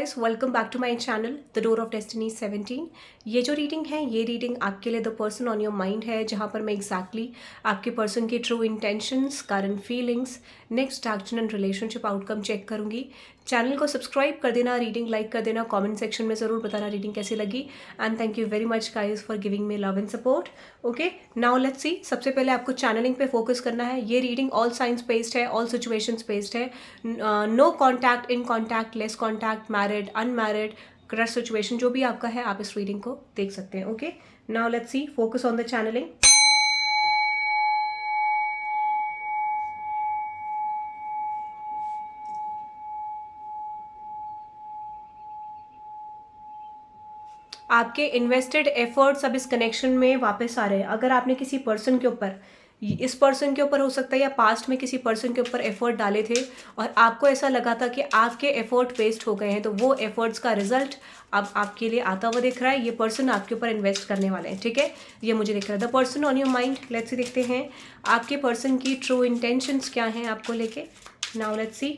Guys, welcome back to my channel the door of destiny 17। ये जो reading है, ये रीडिंग आपके लिए the person on your mind है, जहाँ पर मैं एग्जैक्टली आपके पर्सन की true intentions, current feelings, next action and relationship outcome check करूंगी। चैनल को सब्सक्राइब कर देना, रीडिंग लाइक कर देना, कमेंट सेक्शन में ज़रूर बताना रीडिंग कैसी लगी। And thank you very much guys for giving me love and support. Okay, now let's see. सबसे पहले आपको चैनलिंग पे फोकस करना है। ये रीडिंग ऑल साइंस बेस्ड है, ऑल सिचुएशंस बेस्ड है। No contact, in contact, less contact, married, unmarried, crush situation जो भी आपका है, आप इस रीडिंग को देख सकते हैं। Okay, now let's see, focus on the channelling. आपके इन्वेस्टेड एफर्ट्स अब इस कनेक्शन में वापस आ रहे हैं। अगर आपने किसी पर्सन के ऊपर, इस पर्सन के ऊपर हो सकता है या पास्ट में किसी पर्सन के ऊपर एफर्ट डाले थे और आपको ऐसा लगा था कि आपके एफर्ट वेस्ट हो गए हैं, तो वो एफर्ट्स का रिजल्ट अब आपके लिए आता हुआ दिख रहा है। ये पर्सन आपके ऊपर इन्वेस्ट करने वाले हैं, ठीक है, ये मुझे दिख रहा है। The person on your mind, let's see, देखते हैं आपके पर्सन की ट्रू इंटेंशंस क्या हैं आपको लेके। Now let's see.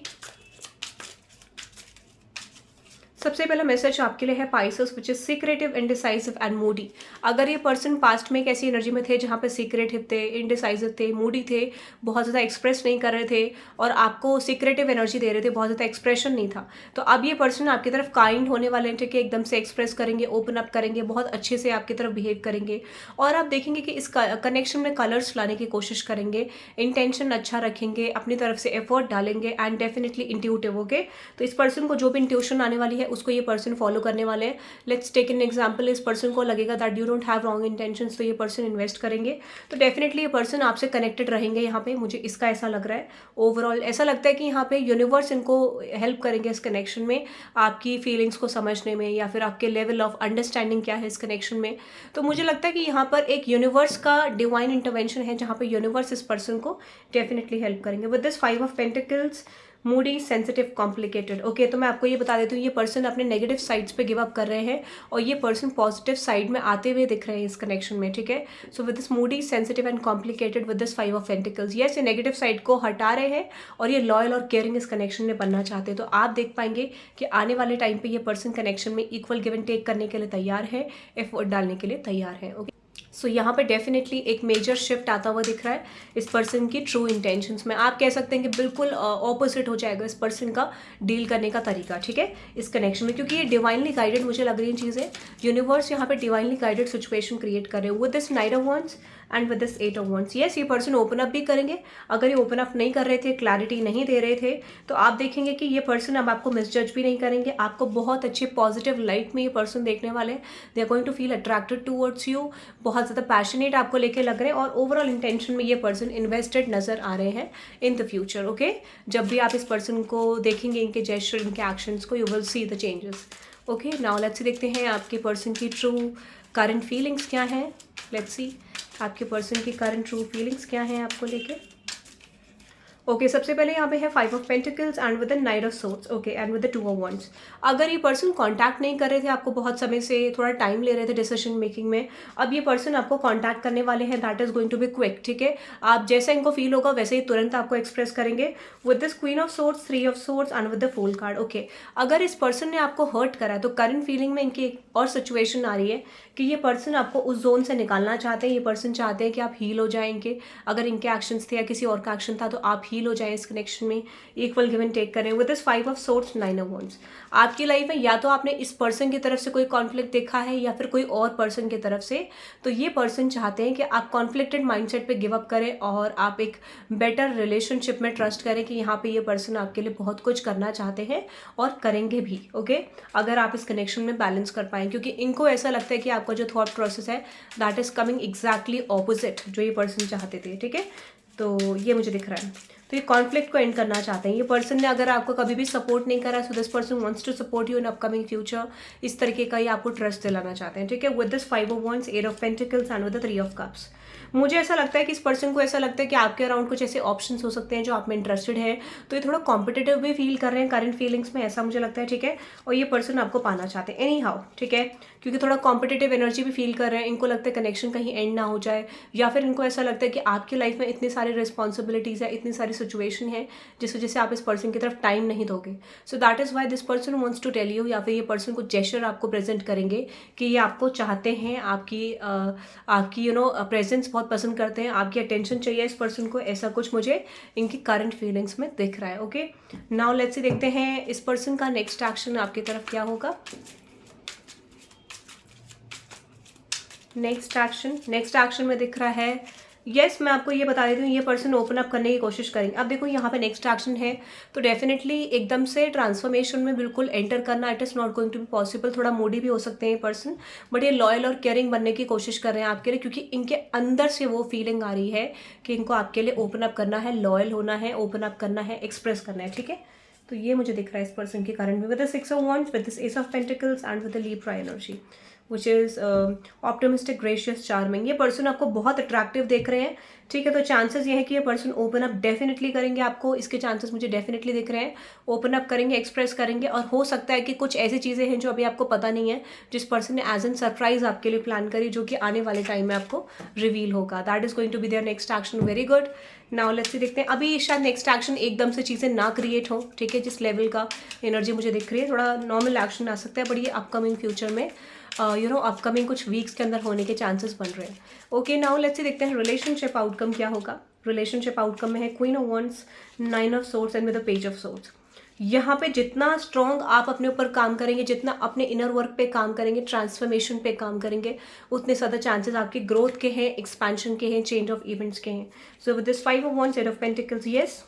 सबसे पहला मैसेज आपके लिए है Pisces, which is secretive, indecisive and Moody. अगर ये पर्सन पास्ट में एक ऐसी एनर्जी में थे जहाँ पे सीक्रेटिव थे, इनडिसाइसिव थे, मूडी थे, बहुत ज़्यादा एक्सप्रेस नहीं कर रहे थे और आपको सीक्रेटिव एनर्जी दे रहे थे, बहुत ज़्यादा एक्सप्रेशन नहीं था, तो अब ये पर्सन आपकी तरफ काइंड होने वाले हैं, ठीक है, एकदम से एक्सप्रेस करेंगे, ओपन अप करेंगे, बहुत अच्छे से आपकी तरफ बिहेव करेंगे और आप देखेंगे कि इस कनेक्शन में कलर्स लाने की कोशिश करेंगे, इंटेंशन अच्छा रखेंगे, अपनी तरफ से एफर्ट डालेंगे एंड डेफिनेटली इंट्यूटिव। ओके, तो इस पर्सन को जो भी इंट्यूशन आने वाली है उसको ये पर्सन फॉलो करने वाले हैं। Let's take an example. इस पर्सन को लगेगा that you don't have wrong intentions, तो ये पर्सन इन्वेस्ट करेंगे, तो डेफिनेटली ये पर्सन आपसे कनेक्टेड रहेंगे। यहाँ पे मुझे इसका ऐसा लग रहा है। ओवरऑल ऐसा लगता है कि यहाँ पे यूनिवर्स इनको हेल्प करेंगे इस कनेक्शन में, आपकी फीलिंग्स को समझने में या फिर आपके लेवल ऑफ अंडरस्टैंडिंग क्या है इस कनेक्शन में। तो मुझे लगता है कि यहाँ पर एक यूनिवर्स का डिवाइन इंटरवेंशन है, जहाँ पे यूनिवर्स इस पर्सन को डेफिनेटली हेल्प करेंगे। With this 5 of pentacles, Moody, sensitive, complicated. Okay, तो मैं आपको ये बता देती हूँ, ये पर्सन अपने नेगेटिव साइड्स पे गिव अप कर रहे हैं और ये पर्सन पॉजिटिव साइड में आते हुए दिख रहे हैं इस कनेक्शन में, ठीक है। सो with this Moody, sensitive and complicated, with this 5 of pentacles, yes, ये नेगेटिव साइड को हटा रहे हैं और ये लॉयल और केयरिंग इस कनेक्शन में बनना चाहते हैं। तो आप देख पाएंगे कि आने वाले टाइम पे ये पर्सन कनेक्शन में इक्वल गिव एंड टेक करने के लिए तैयार है, एफर्ट डालने के लिए तैयार है। ओके, सो यहाँ पे डेफिनेटली एक मेजर शिफ्ट आता हुआ दिख रहा है इस पर्सन की ट्रू इंटेंशंस में। आप कह सकते हैं कि बिल्कुल ऑपोजिट हो जाएगा इस पर्सन का डील करने का तरीका, ठीक है, इस कनेक्शन में, क्योंकि ये डिवाइनली गाइडेड मुझे लग रही हैं चीज़ें। यूनिवर्स यहाँ पे डिवाइनली गाइडेड सिचुएशन क्रिएट कर रहे हैं with this 9 of wands and with this 8 of wands. Yes, ये पर्सन ओपन अप भी करेंगे। अगर ये ओपन अप नहीं कर रहे थे, क्लैरिटी नहीं दे रहे थे, तो आप देखेंगे कि ये पर्सन अब आपको मिसजज भी नहीं करेंगे, आपको बहुत अच्छे पॉजिटिव लाइट में ये पर्सन देखने वाले हैं। They are going to feel attracted towards you, बहुत ज़्यादा पैशनेट आपको लेके लग रहे हैं और ओवरऑल इंटेंशन में ये पर्सन इन्वेस्टेड नजर आ रहे हैं इन द फ्यूचर। ओके, जब भी आप इस पर्सन को देखेंगे, इनके जेस्चर, इनके एक्शंस को, you will see the changes. Okay, now let's see, देखते हैं आपके पर्सन की ट्रू करंट फीलिंग्स क्या हैं। लेट्स सी आपके पर्सन की करंट ट्रू फीलिंग्स क्या हैं आपको लेके। ओके, सबसे पहले यहाँ पे है 5 of pentacles and with the 9 of swords. Okay, and with the 2 of wands. अगर ये पर्सन कांटेक्ट नहीं कर रहे थे आपको बहुत समय से, थोड़ा टाइम ले रहे थे डिसीजन मेकिंग में, अब ये पर्सन आपको कांटेक्ट करने वाले हैं, that is going to be quick, ठीक है। आप जैसा इनको फील होगा वैसे ही तुरंत आपको एक्सप्रेस करेंगे। With this queen of swords, 3 of swords and with the fool card. Okay, अगर इस पर्सन ने आपको हर्ट करा है तो करंट फीलिंग में इनकी एक और सिचुएशन आ रही है कि ये पर्सन आपको उस जोन से निकालना चाहते हैं। ये पर्सन चाहते हैं कि आप हील हो जाएं इनके, अगर इनके एक्शंस थे या किसी और का एक्शन था तो आप हील हो जाएं इस कनेक्शन में, इक्वल गिव एंड टेक करें। With this 5 of swords, 9 of wands. आपकी लाइफ में या तो आपने इस पर्सन की तरफ से कोई कॉन्फ्लिक्ट देखा है या फिर कोई और पर्सन की तरफ से, तो ये पर्सन चाहते हैं कि आप कॉन्फ्लिक्टेड माइंडसेट पे गिव अप करें और आप एक बेटर रिलेशनशिप में ट्रस्ट करें कि यहाँ पे ये पर्सन आपके लिए बहुत कुछ करना चाहते हैं और करेंगे भी। ओके, अगर आप इस कनेक्शन में बैलेंस कर पाएं, क्योंकि इनको ऐसा लगता है कि आपका जो थॉट प्रोसेस है that is coming exactly opposite जो ये पर्सन चाहते थे, ठीक है। तो ये मुझे दिख रहा है, तो ये कॉन्फ्लिक्ट को एंड करना चाहते हैं ये पर्सन ने। अगर आपको कभी भी सपोर्ट नहीं करा, so this person wants to support you in upcoming future, इस तरीके का ही आपको ट्रस्ट दिलाना चाहते हैं, ठीक है। With this 5 of wands, 8 of pentacles and with the 3 of cups. मुझे ऐसा लगता है कि इस पर्सन को ऐसा लगता है कि आपके अराउंड कुछ ऐसे ऑप्शंस हो सकते हैं जो आप में इंटरेस्टेड है, तो ये थोड़ा कॉम्पिटिटिव भी फील कर रहे हैं करंट फीलिंग्स में, ऐसा मुझे लगता है, ठीक है। और ये पर्सन आपको पाना चाहते हैं एनी हाउ, ठीक है, क्योंकि थोड़ा कॉम्पिटिटिव एनर्जी भी फील कर रहे हैं। इनको लगता है कनेक्शन कहीं एंड ना हो जाए, या फिर इनको ऐसा लगता है कि आपकी लाइफ में इतनी सारी रिस्पॉन्सिबिलिटीज़ है, इतनी सारी सिचुएशन है जिस वजह से आप इस पर्सन की तरफ टाइम नहीं दोगे। So that is why this person wants to tell you, या फिर ये पर्सन कुछ जेस्चर आपको प्रेजेंट करेंगे कि ये आपको चाहते हैं, आपकी प्रेजेंस बहुत पसंद करते हैं, आपकी अटेंशन चाहिए इस पर्सन को, ऐसा कुछ मुझे इनकी करंट फीलिंग्स में दिख रहा है। ओके, नाउ लेट्स सी, देखते हैं इस पर्सन का नेक्स्ट एक्शन आपकी तरफ क्या होगा। नेक्स्ट एक्शन में दिख रहा है यस, मैं आपको ये बता देती हूँ, ये पर्सन ओपन अप करने की कोशिश करेंगे। अब देखो यहाँ पे नेक्स्ट एक्शन है, तो डेफिनेटली एकदम से ट्रांसफॉर्मेशन में बिल्कुल एंटर करना it is not going to be possible. थोड़ा मूडी भी हो सकते हैं ये पर्सन, बट ये लॉयल और केयरिंग बनने की कोशिश कर रहे हैं आपके लिए, क्योंकि इनके अंदर से वो फीलिंग आ रही है कि इनको आपके लिए ओपन अप करना है, लॉयल होना है, ओपन अप करना है, एक्सप्रेस करना है, ठीक है। तो ये मुझे दिख रहा है इस पर्सन के करंट में, with the 6 of wands, with this ace of pentacles and with the Libra energy which is optimistic, gracious, charming. ये पर्सन आपको बहुत अट्रैक्टिव देख रहे हैं, ठीक है। तो चांसेस ये है कि ये पर्सन ओपन अप डेफिनेटली करेंगे आपको, इसके चांसेस मुझे डेफिनेटली दिख रहे हैं। ओपन अप करेंगे, एक्सप्रेस करेंगे, और हो सकता है कि कुछ ऐसी चीज़ें हैं जो अभी आपको पता नहीं है, जिस पर्सन ने एज एन सरप्राइज आपके लिए प्लान करी, जो कि आने वाले टाइम में आपको रिवील होगा। That is going to be their next action. Very good. Now let's see, देखते हैं। अभी शायद नेक्स्ट एक्शन एकदम से चीज़ें ना क्रिएट हो, ठीक है। जिस लेवल का एनर्जी मुझे दिख रही है, थोड़ा नॉर्मल एक्शन आ सकता है, बट ये अपकमिंग फ्यूचर में अपकमिंग कुछ वीक्स के अंदर होने के चांसेस बन रहे हैं। ओके, नाउ लेट्स सी, देखते हैं रिलेशनशिप आउटकम क्या होगा। रिलेशनशिप आउटकम में है queen of wands, 9 of swords and with the page of swords. यहाँ पे जितना स्ट्रॉन्ग आप अपने ऊपर काम करेंगे, जितना अपने इनर वर्क पे काम करेंगे, ट्रांसफॉर्मेशन पे काम करेंगे, उतने ज़्यादा चांसेस आपके ग्रोथ के हैं, एक्सपेंशन के हैं, चेंज ऑफ इवेंट्स के हैं। So with this 5 of wands, 8 of pentacles, yes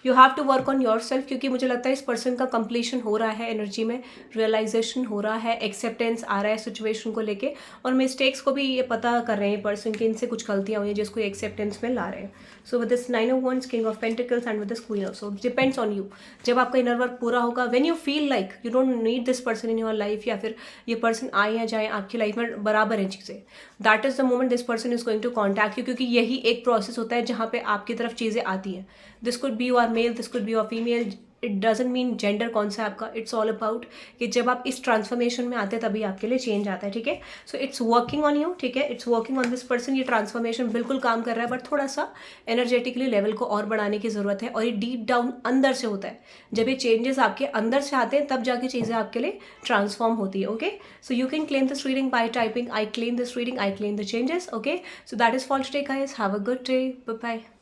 you have to work on yourself, क्योंकि मुझे लगता है इस पर्सन का कंप्लीशन हो रहा है एनर्जी में, रियलाइजेशन हो रहा है, एक्सेप्टेंस आ रहा है सिचुएशन को लेके, और मिस्टेक्स को भी ये पता कर रहे हैं पर्सन के, इनसे कुछ गलतियां हुई हैं जिसको एक्सेप्टेंस में ला रहे हैं। So with this 9 of wands, king of pentacles and with this queen of swords, depends on you. जब आपका इनर वर्क पूरा होगा, when you feel like you don't need this person in your life, या फिर ये person आए या जाए आपकी लाइफ में बराबर हैं चीज़ें, that is the moment this person is going to contact you, क्योंकि यही एक प्रोसेस होता है जहाँ पे आपकी तरफ चीज़ें आती हैं। This could be your male, this could be your female, it doesn't mean gender कौन सा आपका, इट्स ऑल अबाउट कि जब आप इस ट्रांसफॉर्मेशन में आते हैं तभी आपके लिए चेंज आता है, ठीक है। So it's working on you, ठीक है, it's working on this person. ये ट्रांसफॉर्मेशन बिल्कुल काम कर रहा है, बट थोड़ा सा एनर्जेटिकली लेवल को और बढ़ाने की जरूरत है, और ये डीप डाउन अंदर से होता है। जब ये चेंजेस आपके अंदर से आते हैं तब जाके चीज़ें आपके लिए ट्रांसफॉर्म होती है। Okay, so you can claim this reading by typing I claim this reading, I claim the changes. Okay, so that is for today guys, have a good day, bye bye.